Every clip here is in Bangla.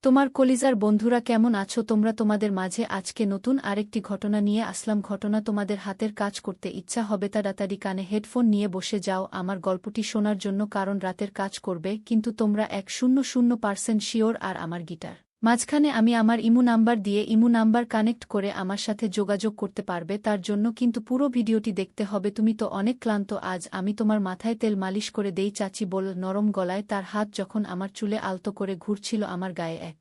তোমার কলিজার বন্ধুরা কেমন আছো তোমরা? তোমাদের মাঝে আজকে নতুন আরেকটি ঘটনা নিয়ে আসলাম। ঘটনা তোমাদের হাতের কাজ করতে ইচ্ছা হবে, তাড়াতাড়ি কানে হেডফোন নিয়ে বসে যাও আমার গল্পটি শোনার জন্য, কারণ রাতের কাজ করবে কিন্তু তোমরা 100% শিওর। আর আমার গিটার মাঝখানে আমি আমার ইমো নাম্বার দিয়ে ইমো নাম্বার কানেক্ট করে আমার সাথে যোগাযোগ করতে পারবে, তার জন্য কিন্তু পুরো ভিডিওটি দেখতে হবে। তুমি তো অনেক ক্লান্ত, আজ আমি তোমার মাথায় তেল মালিশ করে দেই, চাচি বল নরম গলায়। তার হাত যখন আমার চুলে আলতো করে ঘুরছিল আমার গায়ে এক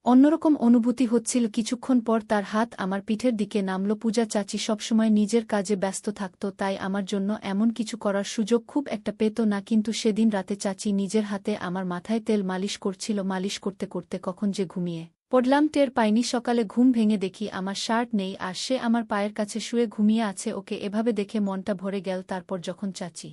অন্যরকম অনুভূতি হচ্ছিল। কিছুক্ষণ পর তার হাত আমার পিঠের দিকে নামল। পূজা চাচি সবসময় নিজের কাজে ব্যস্ত থাকত, তাই আমার জন্য এমন কিছু করার সুযোগ খুব একটা পেত না, কিন্তু সেদিন রাতে চাচি নিজের হাতে আমার মাথায় তেল মালিশ করছিল। মালিশ করতে করতে কখন যে ঘুমিয়ে পড়লাম টের পাইনি। সকালে ঘুম ভেঙে দেখি আমার শার্ট নেই আর সে আমার পায়ের কাছে শুয়ে ঘুমিয়ে আছে। ওকে এভাবে দেখে মনটা ভরে গেল। তারপর যখন চাচি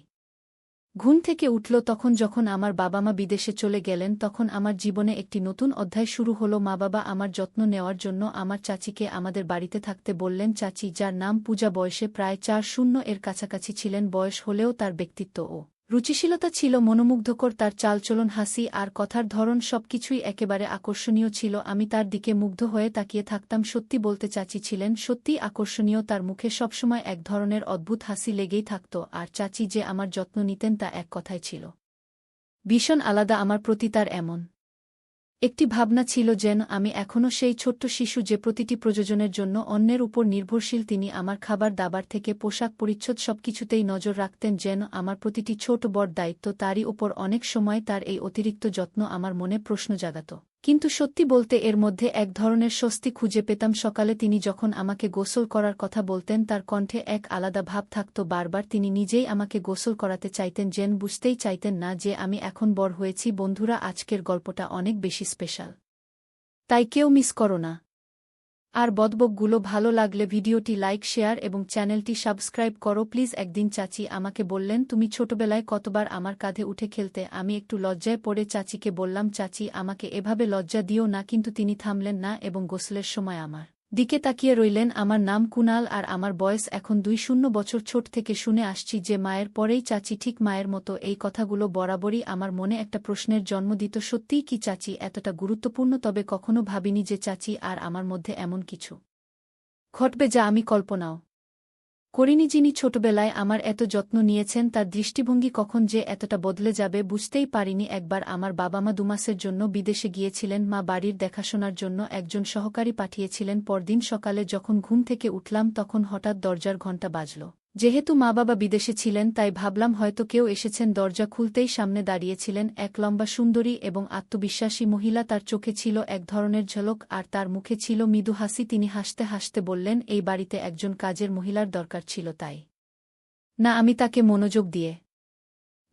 ঘুম থেকে উঠল, যখন আমার বাবা মা বিদেশে চলে গেলেন, তখন আমার জীবনে একটি নতুন অধ্যায় শুরু হলো। মা বাবা আমার যত্ন নেওয়ার জন্য আমার চাচিকে আমাদের বাড়িতে থাকতে বললেন। চাচি, যার নাম পূজা, বয়সে প্রায় 40 এর কাছাকাছি ছিলেন। বয়স হলেও তার ব্যক্তিত্ব ও রুচিশীলতা ছিল মনোমুগ্ধকর। তার চালচলন, হাসি আর কথার ধরন সবকিছুই একেবারে আকর্ষণীয় ছিল। আমি তার দিকে মুগ্ধ হয়ে তাকিয়ে থাকতাম। সত্যি বলতে চাচি ছিলেন সত্যিই আকর্ষণীয়। তার মুখে সবসময় এক ধরনের অদ্ভুত হাসি লেগেই থাকত, আর চাচি যে আমার যত্ন নিতেন তা এক কথায় ছিল ভীষণ আলাদা। আমার প্রতি তার এমন একটি ভাবনা ছিল যেন আমি এখনও সেই ছোট্ট শিশু যে প্রতিটি প্রয়োজনের জন্য অন্যের উপর নির্ভরশীল। তিনি আমার খাবার দাবার থেকে পোশাক পরিচ্ছদ সবকিছুতেই নজর রাখতেন, যেন আমার প্রতিটি ছোট বড় দায়িত্ব তারই উপর। অনেক সময় তার এই অতিরিক্ত যত্ন আমার মনে প্রশ্ন জাগাত, কিন্তু সত্যি বলতে এর মধ্যে এক ধরনের স্বস্তি খুঁজে পেতাম। সকালে তিনি যখন আমাকে গোসল করার কথা বলতেন, তার কণ্ঠে এক আলাদা ভাব থাকত। বারবার তিনি নিজেই আমাকে গোসল করাতে চাইতেন, যেন বুঝতেই চাইতেন না যে আমি এখন বড় হয়েছি। বন্ধুরা, আজকের গল্পটা অনেক বেশি স্পেশাল, তাই কেউ মিস করো না। আর বদবকগুলো ভালো লাগলে ভিডিওটি লাইক, শেয়ার এবং চ্যানেলটি সাবস্ক্রাইব করো প্লিজ। একদিন চাচি আমাকে বললেন, তুমি ছোটবেলায় কতবার আমার কাঁধে উঠে খেলতে। আমি একটু লজ্জায় পড়ে চাচিকে বললাম, চাচি আমাকে এভাবে লজ্জা দিও না। কিন্তু তিনি থামলেন না এবং গোসলের সময় আমার দিকে তাকিয়ে রইলেন। আমার নাম কুনাল আর আমার বয়স এখন 20 বছর। ছোট থেকে শুনে আসছি যে মায়ের পরেই চাচি ঠিক মায়ের মতো। এই কথাগুলো বরাবরই আমার মনে একটা প্রশ্নের জন্ম দিত, সত্যিই কি চাচি এতটা গুরুত্বপূর্ণ? তবে কখনো ভাবিনি যে চাচি আর আমার মধ্যে এমন কিছু ঘটবে যা আমি কল্পনাও করিনি। যিনি ছোটবেলায় আমার এত যত্ন নিয়েছেন, তার দৃষ্টিভঙ্গি কখন যে এতটা বদলে যাবে বুঝতেই পারিনি। একবার আমার বাবা মা 2 মাসের জন্য বিদেশে গিয়েছিলেন। মা বাড়ির দেখাশোনার জন্য একজন সহকারী পাঠিয়েছিলেন। পরদিন সকালে যখন ঘুম থেকে উঠলাম, তখন হঠাৎ দরজার ঘণ্টা বাজল। যেহেতু মা বাবা বিদেশে ছিলেন, তাই ভাবলাম হয়তো কেউ এসেছেন। দরজা খুলতেই সামনে দাঁড়িয়েছিলেন এক লম্বা, সুন্দরী এবং আত্মবিশ্বাসী মহিলা। তার চোখে ছিল এক ধরনের ঝলক আর তার মুখে ছিল মৃদু হাসি। তিনি হাসতে হাসতে বললেন, এই বাড়িতে একজন কাজের মহিলার দরকার ছিল, তাই না? আমি তাকে মনোযোগ দিয়ে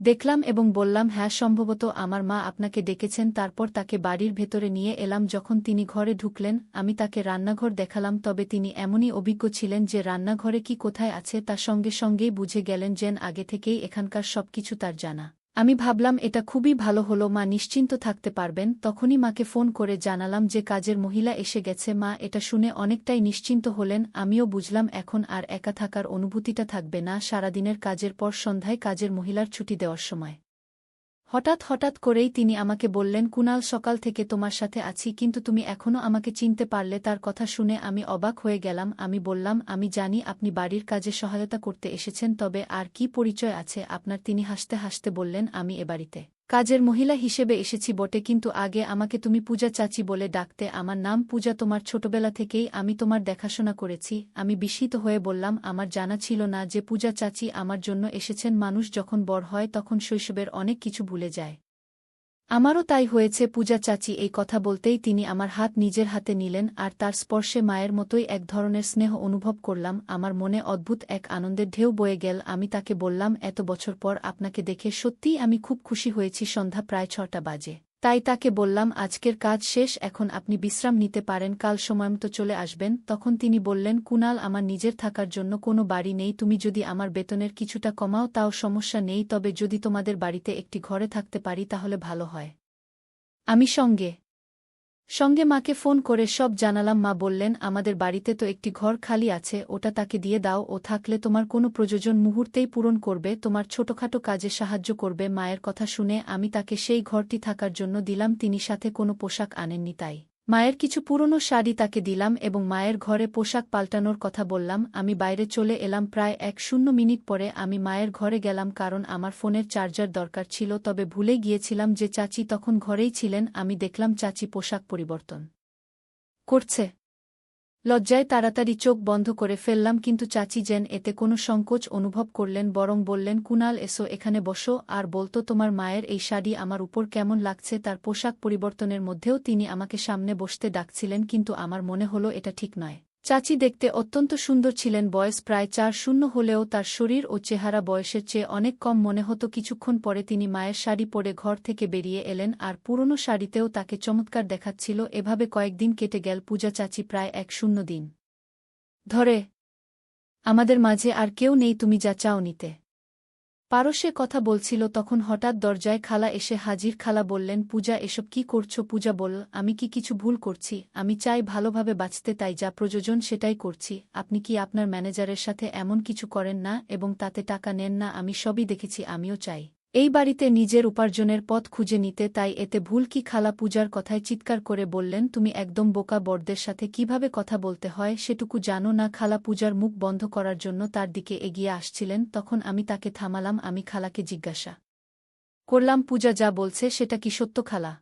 দেখলাম এবং বললাম, হ্যাঁ, সম্ভবত আমার মা আপনাকে ডেকেছেন। তারপর তাকে বাড়ির ভেতরে নিয়ে এলাম। যখন তিনি ঘরে ঢুকলেন, আমি তাকে রান্নাঘর দেখালাম। তবে তিনি এমনই অভিজ্ঞ ছিলেন যে রান্নাঘরে কি কোথায় আছে তা সঙ্গে সঙ্গেই বুঝে গেলেন, যেন আগে থেকেই এখানকার সবকিছু তার জানা। আমি ভাবলাম এটা খুবই ভালো হলো, মা নিশ্চিন্ত থাকতে পারবেন। তখনই মাকে ফোন করে জানালাম যে কাজের মহিলা এসে গেছে। মা এটা শুনে অনেকটাই নিশ্চিন্ত হলেন। আমিও বুঝলাম এখন আর একা থাকার অনুভূতিটা থাকবে না। সারাদিনের কাজের পর সন্ধ্যায় কাজের মহিলার ছুটি দেওয়ার সময় হঠাৎ করেই তিনি আমাকে বললেন, কুনাল, সকাল থেকে তোমার সাথে আছি, কিন্তু তুমি এখনও আমাকে চিনতে পারলে? তার কথা শুনে আমি অবাক হয়ে গেলাম। আমি বললাম, আমি জানি আপনি বাড়ির কাজে সহায়তা করতে এসেছেন, তবে আর কি পরিচয় আছে আপনার? তিনি হাসতে হাসতে বললেন, আমি এ বাড়িতে কাজের মহিলা হিসেবে এসেছি বটে, কিন্তু আগে আমাকে তুমি পূজা চাচি বলে ডাকতে। আমার নাম পূজা, তোমার ছোটবেলা থেকেই আমি তোমার দেখাশোনা করেছি। আমি বিস্মিত হয়ে বললাম, আমার জানা ছিল না যে পূজা চাচি আমার জন্য এসেছেন। মানুষ যখন বড় হয় তখন শৈশবের অনেক কিছু ভুলে যায়। আমারও তাই হয়েছে। পূজা চাচি এই কথা বলতেই তিনি আমার হাত নিজের হাতে নিলেন, আর তার স্পর্শে মায়ের মতোই এক ধরনের স্নেহ অনুভব করলাম। আমার মনে অদ্ভুত এক আনন্দের ঢেউ বয়ে গেল। আমি তাকে বললাম, এত বছর পর আপনাকে দেখে সত্যিই আমি খুব খুশি হয়েছি। সন্ধ্যা প্রায় 6টা বাজে, তাই তাকে বললাম, আজকের কাজ শেষ, এখন আপনি বিশ্রাম নিতে পারেন, কাল সময়মতো চলে আসবেন। তখন তিনি বললেন, কুনাল, আমার নিজের থাকার জন্য কোনো বাড়ি নেই। তুমি যদি আমার বেতনের কিছুটা কমাও তাও সমস্যা নেই, তবে যদি তোমাদের বাড়িতে একটি ঘরে থাকতে পারি তাহলে ভালো হয়। আমি সঙ্গে সঙ্গে মাকে ফোন করে সব জানালাম। মা বললেন, আমাদের বাড়িতে তো একটি ঘর খালি আছে, ওটা তাকে দিয়ে দাও, ও থাকলে তোমার কোনো প্রয়োজন মুহূর্তেই পূরণ করবে, তোমার ছোটখাটো কাজে সাহায্য করবে। মায়ের কথা শুনে আমি তাকে সেই ঘরটি থাকার জন্য দিলাম। তিনি সাথে কোনো পোশাক আনেননি, তাই মায়ের কিছু পুরনো শাড়ি তাকে দিলাম এবং মায়ের ঘরে পোশাক পাল্টানোর কথা বললাম। আমি বাইরে চলে এলাম। প্রায় 1-0 মিনিট পরে আমি মায়ের ঘরে গেলাম, কারণ আমার ফোনের চার্জার দরকার ছিল। তবে ভুলে গিয়েছিলাম যে চাচি তখন ঘরেই ছিলেন। আমি দেখলাম চাচি পোশাক পরিবর্তন করছে। লজ্জায় তাড়াতাড়ি চোখ বন্ধ করে ফেললাম, কিন্তু চাচি যেন এতে কোনো সংকোচ অনুভব করলেন, বরং বললেন, কুনাল এসো, এখানে বসো, আর বলতো তোমার মায়ের এই শাড়ি আমার উপর কেমন লাগছে। তার পোশাক পরিবর্তনের মধ্যেও তিনি আমাকে সামনে বসতে ডাকছিলেন, কিন্তু আমার মনে হলো এটা ঠিক নয়। চাচি দেখতে অত্যন্ত সুন্দর ছিলেন, বয়স প্রায় 4-0 হলেও তার শরীর ও চেহারা বয়সের চেয়ে অনেক কম মনে হতো। কিছুক্ষণ পরে তিনি মায়ের শাড়ি পরে ঘর থেকে বেরিয়ে এলেন, আর পুরনো শাড়িতেও তাকে চমৎকার দেখাচ্ছিল। এভাবে কয়েকদিন কেটে গেল। পূজা চাচি প্রায় 1-0 দিন ধরে আমাদের মাঝে আর কেউ নেই, তুমি যা চাও নিতে পারো, সে কথা বলছিল। তখন হঠাৎ দরজায় খালা এসে হাজির। খালা বললেন, পূজা এসব কি করছো? পূজা বলল, আমি কি কিছু ভুল করছি? আমি চাই ভালোভাবে বাঁচতে, তাই যা প্রয়োজন সেটাই করছি। আপনি কি আপনার ম্যানেজারের সাথে এমন কিছু করেন না এবং তাতে টাকা নেন না? আমি সবই দেখেছি। আমিও চাই এই বাড়িতে নিজের উপার্জনের পথ খুঁজে নিতে, তাই এতে ভুল কি? খালা পূজার কথায় চিৎকার করে বললেন, তুমি একদম বোকা, বড়দের সাথে কিভাবে কথা বলতে হয় সেটুকু জানো না? খালা পূজার মুখ বন্ধ করার জন্য তার দিকে এগিয়ে আসছিলেন, তখন আমি তাকে থামালাম। আমি খালাকে জিজ্ঞাসা করলাম, পূজা যা বলছে সেটা কি সত্য? খালা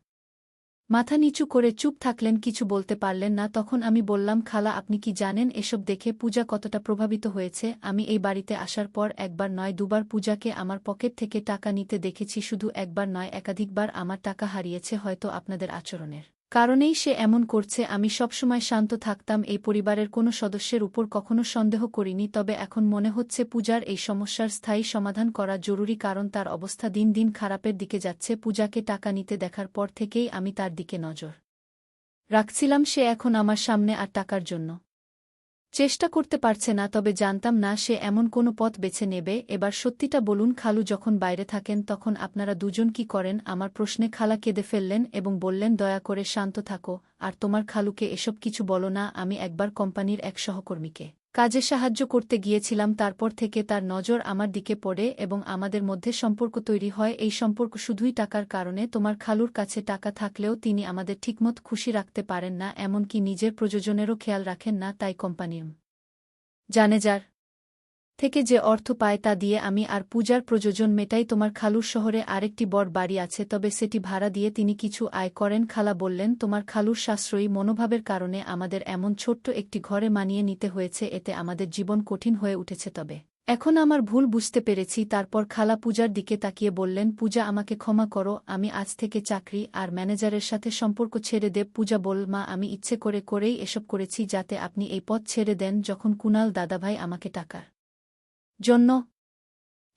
মাথা নিচু করে চুপ থাকলেন, কিছু বলতে পারলেন না। তখন আমি বললাম, খালা আপনি কি জানেন এসব দেখে পূজা কতটা প্রভাবিত হয়েছে? আমি এই বাড়িতে আসার পর একবার নয় দুবার পূজাকে আমার পকেট থেকে টাকা নিতে দেখেছি। শুধু একবার নয়, একাধিকবার আমার টাকা হারিয়েছে। হয়তো আপনাদের আচরণের কারণেই সে এমন করছে। আমি সবসময় শান্ত থাকতাম, এই পরিবারের কোনো সদস্যের উপর কখনো সন্দেহ করিনি। তবে এখন মনে হচ্ছে পূজার এই সমস্যার স্থায়ী সমাধান করা জরুরি, কারণ তার অবস্থা দিন দিন খারাপের দিকে যাচ্ছে। পূজাকে টাকা নিতে দেখার পর থেকেই আমি তার দিকে নজর রাখছিলাম। সে এখন আমার সামনে আর টাকার জন্য চেষ্টা করতে পারছে না, তবে জানতাম না সে এমন কোনো পথ বেছে নেবে। এবার সত্যিটা বলুন, খালু যখন বাইরে থাকেন তখন আপনারা দুজন কি করেন? আমার প্রশ্নে খালা কেঁদে ফেললেন এবং বললেন, দয়া করে শান্ত থাকো, আর তোমার খালুকে এসব কিছু বলো না। আমি একবার কোম্পানির এক সহকর্মীকে কাজে সাহায্য করতে গিয়েছিলাম, তারপর থেকে তার নজর আমার দিকে পড়ে এবং আমাদের মধ্যে সম্পর্ক তৈরি হয়। এই সম্পর্ক শুধুই টাকার কারণে। তোমার খালুর কাছে টাকা থাকলেও তিনি আমাদের ঠিকমত খুশি রাখতে পারেন না, এমনকি নিজের প্রয়োজনেরও খেয়াল রাখেন না। তাই কোম্পানি ম্যানেজার থেকে যে অর্থ পায় তা দিয়ে আমি আর পূজার প্রয়োজন মেটাই। তোমার খালুর শহরে আরেকটি বড় বাড়ি আছে, তবে সেটি ভাড়া দিয়ে তিনি কিছু আয় করেন। খালা বললেন, তোমার খালুর সাশ্রয়ী মনোভাবের কারণে আমাদের এমন ছোট্ট একটি ঘরে মানিয়ে নিতে হয়েছে, এতে আমাদের জীবন কঠিন হয়ে উঠেছে। তবে এখন আমার ভুল বুঝতে পেরেছি। তারপর খালা পূজার দিকে তাকিয়ে বললেন, পূজা আমাকে ক্ষমা করো, আমি আজ থেকে চাকরি আর ম্যানেজারের সাথে সম্পর্ক ছেড়ে দেব। পূজা বলল, মা আমি ইচ্ছে করেই এসব করেছি যাতে আপনি এই পথ ছেড়ে দেন। যখন কুনাল দাদাভাই আমাকে টাকার জন্য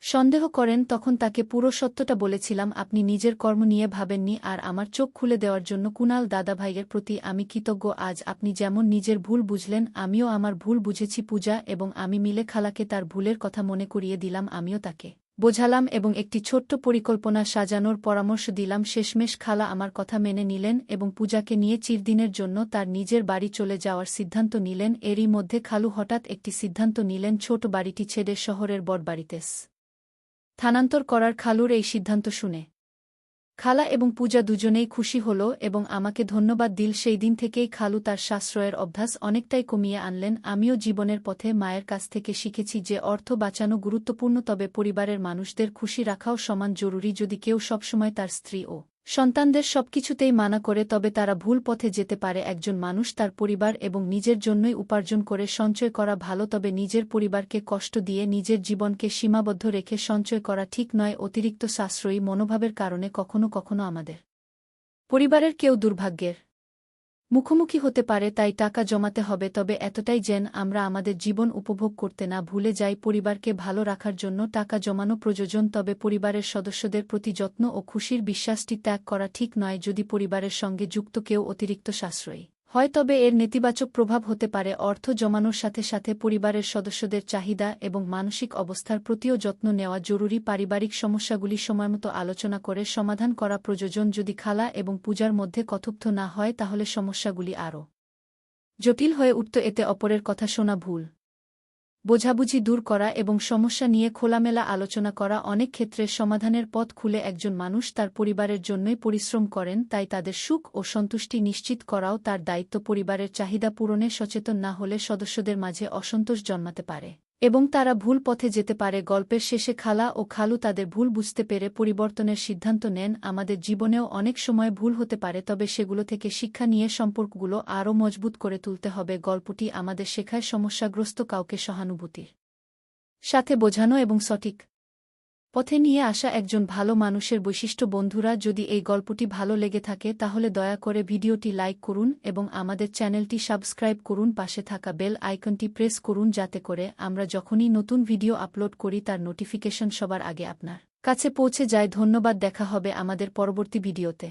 সন্দেহ করেন তখন তাকে পুরো সত্যটা বলেছিলাম। আপনি নিজের কর্ম নিয়ে ভাবেননি, আর আমার চোখ খুলে দেওয়ার জন্য কুনাল দাদাভাইয়ের প্রতি আমি কৃতজ্ঞ। আজ আপনি যেমন নিজের ভুল বুঝলেন, আমিও আমার ভুল বুঝেছি। পূজা এবং আমি মিলে খালাকে তার ভুলের কথা মনে করিয়ে দিলাম, আমিও তাকে বোঝালাম এবং একটি ছোট্ট পরিকল্পনা সাজানোর পরামর্শ দিলাম। শেষমেশ খালা আমার কথা মেনে নিলেন এবং পূজাকে নিয়ে চিরদিনের জন্য তার নিজের বাড়ি চলে যাওয়ার সিদ্ধান্ত নিলেন। এরই মধ্যে খালু হঠাৎ একটি সিদ্ধান্ত নিলেন, ছোট বাড়িটি ছেড়ে শহরের বড় বাড়িতে স্থানান্তর করার। খালুর এই সিদ্ধান্ত শুনে খালা এবং পূজা দুজনেই খুশি হল এবং আমাকে ধন্যবাদ দিল। সেই দিন থেকেই খালু তার সাশ্রয়ের অভ্যাস অনেকটাই কমিয়ে আনলেন। আমিও জীবনের পথে মায়ের কাছ থেকে শিখেছি যে অর্থ বাঁচানো গুরুত্বপূর্ণ, তবে পরিবারের মানুষদের খুশি রাখাও সমান জরুরি। যদি কেউ সবসময় তার স্ত্রী ও সন্তানদের সবকিছুতেই মানা করে, তবে তারা ভুল পথে যেতে পারে। একজন মানুষ তার পরিবার এবং নিজের জন্যই উপার্জন করে সঞ্চয় করা ভালো, তবে নিজের পরিবারকে কষ্ট দিয়ে নিজের জীবনকে সীমাবদ্ধ রেখে সঞ্চয় করা ঠিক নয়। অতিরিক্ত সাশ্রয়ী মনোভাবের কারণে কখনো কখনো আমাদের পরিবারের কেউ দুর্ভাগ্যের মুখোমুখি হতে পারে। তাই টাকা জমাতে হবে, তবে এতটাই যেন আমরা আমাদের জীবন উপভোগ করতে না ভুলে যাই। পরিবারকে ভালো রাখার জন্য টাকা জমানো প্রয়োজন, তবে পরিবারের সদস্যদের প্রতি যত্ন ও খুশির বিশ্বাসটি ত্যাগ করা ঠিক নয়। যদি পরিবারের সঙ্গে যুক্ত কেউ অতিরিক্ত সাশ্রয়ী হয়, তবে এর নেতিবাচক প্রভাব হতে পারে অর্থ জমানোর সাথে সাথে পরিবারের সদস্যদের চাহিদা এবং মানসিক অবস্থার প্রতিও যত্ন নেওয়া জরুরি। পারিবারিক সমস্যাগুলি সময়মতো আলোচনা করে সমাধান করা প্রয়োজন। যদি খালা এবং পূজার মধ্যে কথোপকথন না হয় তাহলে সমস্যাগুলি আরও জটিল হয়ে উঠত। এতে অপরের কথা শোনা, ভুল বোঝাবুঝি দূর করা এবং সমস্যা নিয়ে খোলামেলা আলোচনা করা অনেক ক্ষেত্রে সমাধানের পথ খুলে। একজন মানুষ তার পরিবারের জন্যই পরিশ্রম করেন, তাই তাদের সুখ ও সন্তুষ্টি নিশ্চিত করাও তার দায়িত্ব। পরিবারের চাহিদা পূরণে সচেতন না হলে সদস্যদের মাঝে অসন্তোষ জন্মাতে পারে এবং তারা ভুল পথে যেতে পারে। গল্পের শেষে খালা ও খালু তাদের ভুল বুঝতে পেরে পরিবর্তনের সিদ্ধান্ত নেন। আমাদের জীবনেও অনেক সময় ভুল হতে পারে, তবে সেগুলো থেকে শিক্ষা নিয়ে সম্পর্কগুলো আরও মজবুত করে তুলতে হবে। গল্পটি আমাদের শেখায় সমস্যাগ্রস্ত কাউকে সহানুভূতির সাথে বোঝানো এবং সঠিক পথে নিয়ে আসা একজন ভালো মানুষের বৈশিষ্ট্য। বন্ধুরা, যদি এই গল্পটি ভালো লেগে থাকে তাহলে দয়া করে ভিডিওটি লাইক করুন এবং আমাদের চ্যানেলটি সাবস্ক্রাইব করুন। পাশে থাকা বেল আইকনটি প্রেস করুন যাতে করে আমরা যখনই নতুন ভিডিও আপলোড করি তার নোটিফিকেশন সবার আগে আপনার কাছে পৌঁছে যায়। ধন্যবাদ। দেখা হবে আমাদের পরবর্তী ভিডিওতে।